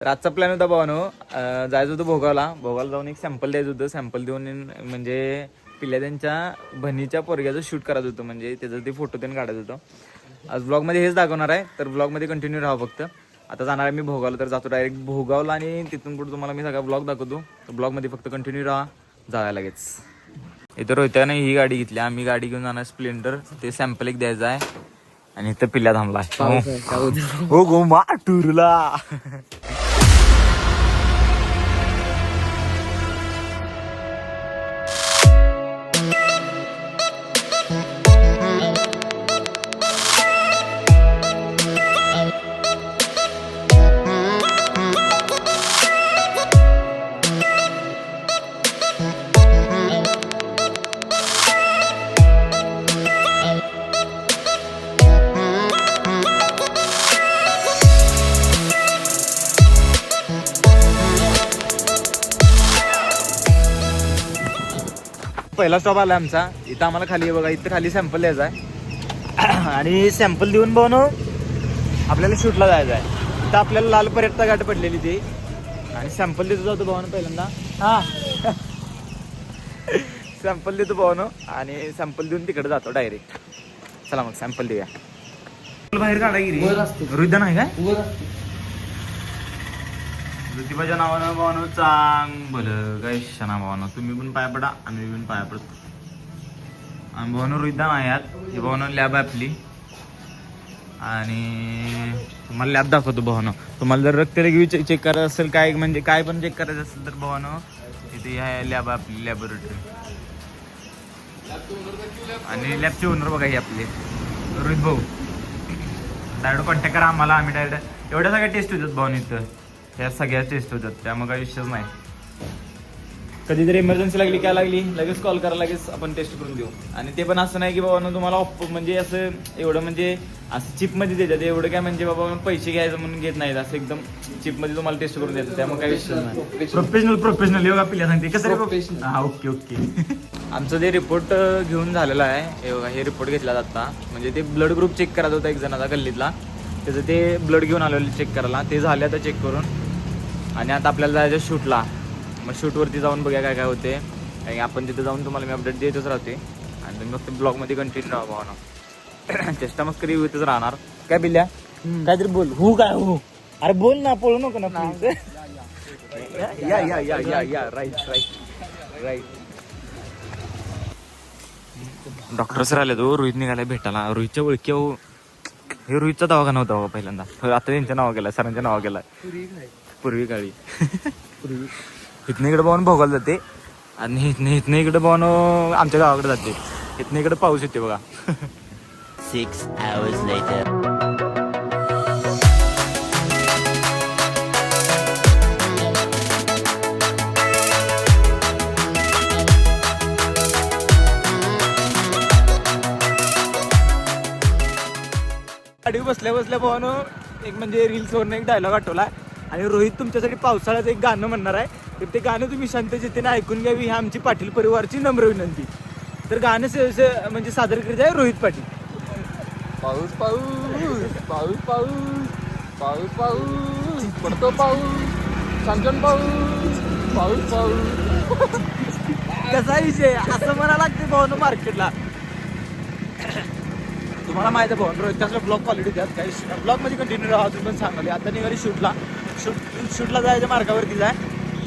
रातचा plan होता भावानो, जायचं होतं भोगावला जाऊन एक सॅम्पल द्यायचं होतं. सॅम्पल देऊन म्हणजे पिल्ल्या त्यांच्या बहिणीच्या पोरग्याचं शूट करायचं होतं, म्हणजे त्याचं ते फोटो त्यांनी काढायचं होतं. आज ब्लॉगमध्ये हेच दाखवणार आहे, तर ब्लॉगमध्ये कंटिन्यू राहा फक्त. आता जाणार आहे मी भोगावला, तर जातो डायरेक्ट भोगावला आणि तिथून पुढे तुम्हाला मी सगळा ब्लॉग दाखवतो. तर ब्लॉगमध्ये फक्त कंटिन्यू राहा, जाऊया लगेच. इथं रोहित्याने ही गाडी घेतली, आम्ही गाडी घेऊन जाणार स्प्लेंडर. ते सॅम्पल एक द्यायचं आहे आणि इथं पिल्ल्या थांबला हो गो मा टूरला. पहिला स्टॉप आला आमचा. इथं आम्हाला खाली बघा, इथं खाली सॅम्पल द्यायचा आहे आणि सॅम्पल देऊन बनव आपल्याला शूटला जायचं आहे. इथं आपल्याला लाल पर्यटक गाठ पडलेली ती आणि सॅम्पल देतो जातो भावानं पहिल्यांदा. हा सॅम्पल देतो भावानं आणि सॅम्पल देऊन तिकडे जातो डायरेक्ट. चला मग सॅम्पल देऊया. बाहेर काढा गिरी रुद्या नाही काय ज्योतिबाच्या नावानं भावानं चांग भलं काय शना भावानं. तुम्ही पण पाया पडा, आम्ही पण पाया पडतो. आम्ही भावानं रुद्या नाही यात, ही भावानं लॅब आहे आपली आणि तुम्हाला लॅब दाखवतो भावानं. तुम्हाला जर रक्तरेखी चेक करायचं असेल, काय म्हणजे काय पण चेक करायचं असेल तर भावानं इथे आहे लॅब आहे आपली, लॅबोरेटरी. आणि लॅबचे ओनर बघा ही आपले रोहित भाऊ. डायरेक्ट कॉन्टॅक्ट करा आम्हाला, आम्ही डायरेक्ट एवढ्या सगळ्या टेस्ट होतात भावानं इथं. ह्या सगळ्या टेस्ट होतात, त्यामुळे काही विषयच नाही. कधीतरी इमर्जन्सी लागली काय लागली लगेच कॉल करा, लगेच आपण टेस्ट करून देऊ. आणि ते पण असं नाही की बाबा तुम्हाला म्हणजे असं एवढं म्हणजे असं चिपमध्ये देतात, एवढं काय म्हणजे बाबा पैसे घ्यायचं म्हणून घेत नाहीत. असं एकदम चिपमध्ये तुम्हाला टेस्ट करून देतात, त्यामुळे काही विषय नाही. प्रोफेशनल योगा पिल्या सांगते कसं प्रोफेशनल. हा ओके ओके. आमचं ते रिपोर्ट घेऊन झालेलं आहे. हे बघा, हे रिपोर्ट घेतला आता. म्हणजे ते ब्लड ग्रुप चेक करायचा होता एक जणाचा गल्लीतला, त्याचं ते ब्लड घेऊन आलेलं चेक करायला. ते झाले आता चेक करून आणि आता आपल्याला जायचं शूटला. मग शूटवरती जाऊन बघूया काय काय होते. आणि आपण तिथे जाऊन तुम्हाला मी अपडेट देतच राहते आणि तुम्ही फक्त ब्लॉगमध्ये कंटिन्यू राहा भावना. चेष्टा मस्करी होतच राहणार. काय बिल्ल्या काहीतरी बोल. हो काय हो, अरे बोल ना, पळू नको ना. या या या या या right right right. Doctor sir आले तो, रोहित निघाला भेटायला. रोहितच्या ओळखी हो, हे रोहितचा दवाखाना होता बघा पहिल्यांदा. आता त्यांच्या नावा गेला, सरांच्या नावा गेला पूर्वी काळी. इथनं इकडे पाहून भोगायला जाते आणि इथनं इकडे पाहून आमच्या गावाकडे जाते. इथनं इकडे पाऊस येते बघा. 6 hours later. गाडी बसल्या बसल्या भावानं एक म्हणजे रील्सवरनं एक डायलॉग आठवला. आणि रोहित तुमच्यासाठी पावसाळ्याचं एक गाणं म्हणणार आहे, तर ते गाणं तुम्ही शांततेने ऐकून घ्यावी, ही आमची पाटील परिवारची नम्र विनंती. तर गाणं म्हणजे सादर करीत आहे रोहित पाटील. पाऊस पाऊस पाऊस पाऊस पाऊस पाऊस पडतो पाऊस छान पाऊस पाऊस पाऊस. कसा विषय असं म्हणा लागते भावानं मार्केटला. तुम्हाला माहिती आहे भाऊ रोहित त्याचा ब्लॉग क्वालिटी द्यात काही ब्लॉगमध्ये कंटिन्यू राहा. तुम्ही पण सांगाले आता निघाली शूटला जायच्या मार्गावरती जाय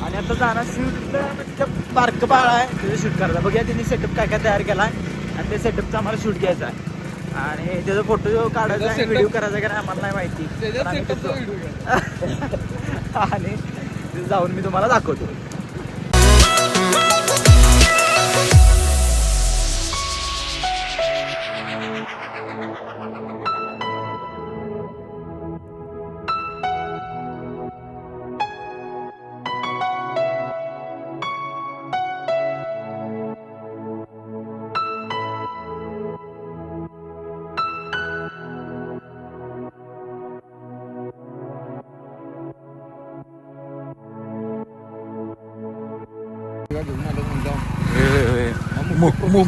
आणि आता जाणार शूटला म्हणजे बारकं बाळ आहे त्याचं शूट करायला. बघूया त्यांनी सेटअप काय काय तयार केला आहे आणि ते सेटअपचा आम्हाला शूट घ्यायचा आहे आणि त्याचा फोटो काढायचा आहे, व्हिडिओ करायचा का नाही आम्हाला नाही माहिती. आणि ते जाऊन मी तुम्हाला दाखवतो.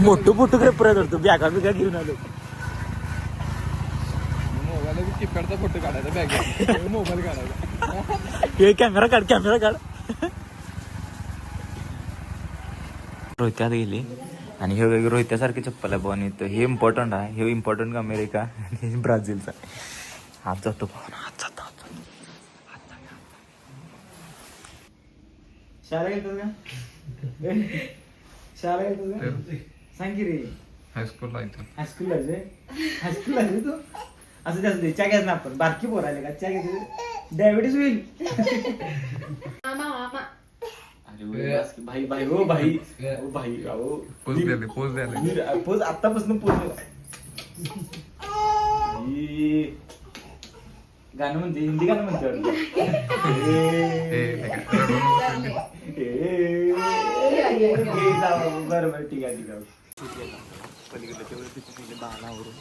मोठं फोटो पेपर करतो, बॅगा बिगा घेऊन आलो. मोबाईल टिपकारचा फोटो काढायचा, बॅग मोबाईल काढायचा. हे कॅमेरा काढ रोहित्यात गेली आणि हे रोहित्यासारखी चप्पल आहे बॉन येतो. हे इम्पॉर्टंट आहे. हे इम्पॉर्टंट अमेरिका आणि ब्राझीलचा हात जातो बॉन हात जातो. शाळा गेलतो का सांग की रे. हायस्कूलला इथं हायस्कूलला रे तू असं जास्त दे चा घ्यायचं ना आपण बारकी पोरायला का चा घ्यायचं डायबिटीस होईल. भाई भाई हो भाई ओ भाई अहो पोच द्यायला पोज आतापासून पोज गाणं म्हणते हिंदी गाणं म्हणते बरोबर ठीक आहे पलीकडे तेवढं तिथे बाणावरून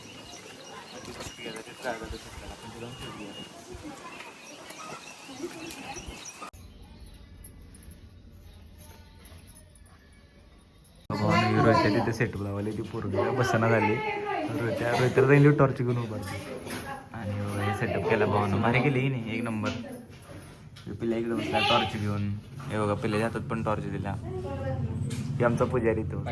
रोहित्या तिथे सेट लावली ती पूर्ण बसना झाली. रोहित्या जाईल टॉर्च घेऊन उभारली आणि हे सेटअप केला भावानं भारी केली नाही एक नंबर. पिल्ला इकडे बसला टॉर्च घेऊन. हे बघा पिल्ल्याच्या हातात पण टॉर्च दिला. हे आमचा पुजारी तो.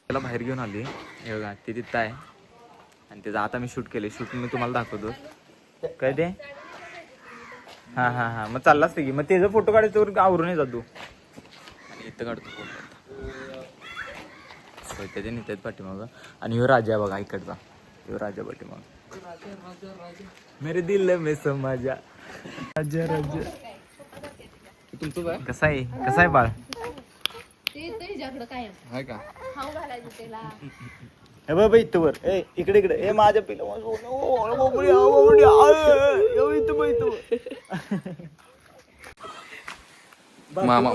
त्याला बाहेर घेऊन आली. हे बघा ते तिथं आहे आणि त्याचं आता मी शूट केले. शूट मी तुम्हाला दाखवतो. काय ते हा हा हा मग चाललाच की मग त्याचा फोटो काढायचं आवरून जातो आणि इथं काढतो फोटो. त्याच्या नेत्यात पाठीमागं आणि ह्यो राजा बघा इकडचा. ह्यो राजा पाठीमाग मेरे दिल में समाजा राजा राजा. तुमचं कसा आहे बाळ आहे का हे बाबा इथं वर ए इकडे ए माझ्या पिला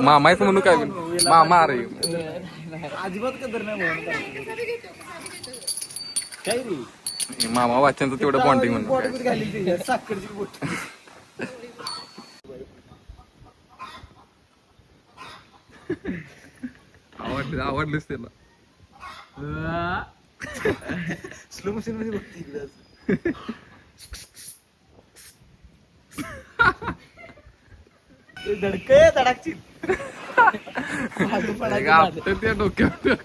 मामायचं म्हणून काय मामा अरे अजिबात कदर नाही काय रे मामा वाचनचं तेवढं बॉन्डिंग म्हणून साखरची बोट. आवडलीच त्याला. स्लो मोशन मध्ये बघते इकडे धडके धडाकची त्या डोक्यावर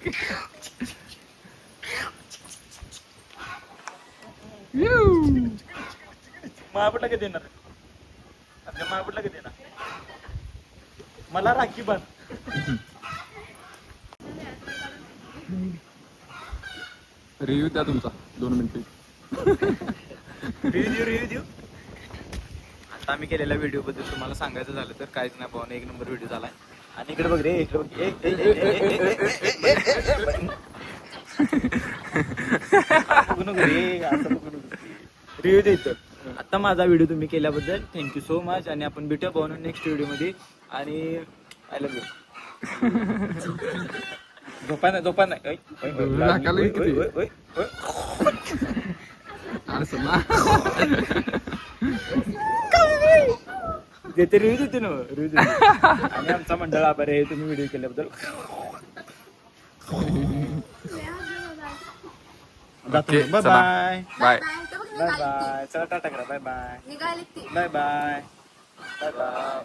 महापटला कधी येणार आपल्या महापटला कधी येणार मला राखी बांध. रिव्ह्यू द्या तुमचा 2 मिनिटं. रिव्ह्यू देऊ. आता आम्ही केलेल्या व्हिडिओ बद्दल तुम्हाला सांगायचं झालं तर काहीच नाही पाहून एक नंबर व्हिडिओ झालाय. आणि इकडे बघ रे इकडे बघ रिव्ह्यू द्यायचं. आता माझा व्हिडिओ तुम्ही केल्याबद्दल थँक्यू सो मच आणि आपण भेटूया पाहून नेक्स्ट व्हिडिओ मध्ये. आणि आय लव्ह यू. झोपा नाही देते रिव्ह्यू देते ना रिव्ह्यू देते. आणि आमचा मंडळ आभार आहे तुम्ही व्हिडिओ केल्याबद्दल. Bye bye bye bye bye. चला टाटा करा. Bye bye bye bye bye bye.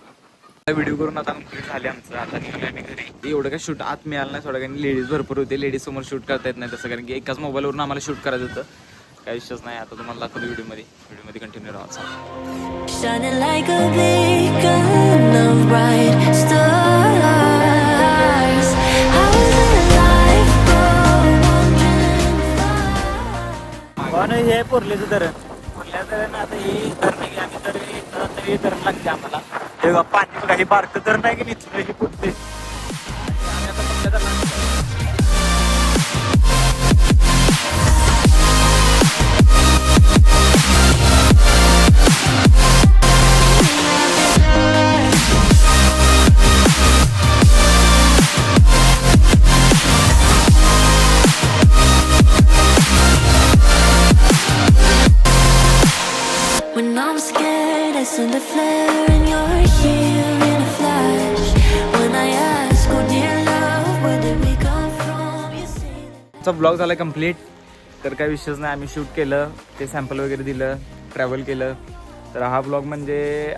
Video करून आता कंप्लीट झाले आमचं. आता निघाले आम्ही घरी. एवढं काय शूट आत मिळालं नाही थोडं, कारण लेडीज भरपूर होते. लेडीज समोर शूट करता येत नाही तसं, कारण की एकाच मोबाईलवरून आम्हाला शूट करायचं होतं. काही विषयच नाही. आता तुम्हाला दाखवतो व्हिडिओमध्ये कंटिन्यू राहा. Shining like a beacon of bright stars. I was alive for wondering हे पोरलेचं धरण पोरल्या धरण. आता हे धरण की आम्ही तरी धरण लागते आम्हाला. हे बघा पाणी बघा हे बारकं धरण आहे की निघलं हे पुटते. आम्ही आता कुठल्या धरणात when I'm scared, I send a flare and you're here in a flash. When I आमचा ब्लॉग झाला कम्प्लीट. तर काही विषयच नाही, आम्ही शूट केलं, ते सॅम्पल वगैरे दिलं, ट्रॅव्हल केलं. तर हा ब्लॉगमध्ये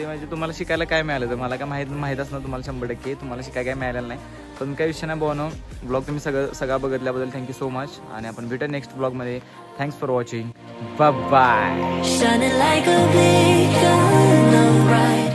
म्हणजे तुम्हाला शिकायला काय मिळालं तर मला काय माहीत असणार तुम्हाला 100%. तुम्हाला शिकायला काय मिळालेलं नाही, पण काही विषय नाही भावानो. ब्लॉग तुम्ही सगळा बघितल्याबद्दल थँक्यू सो मच. आणि आपण भेटू नेक्स्ट ब्लॉगमध्ये. Thanks for watching. Bye. shining like a beacon of bright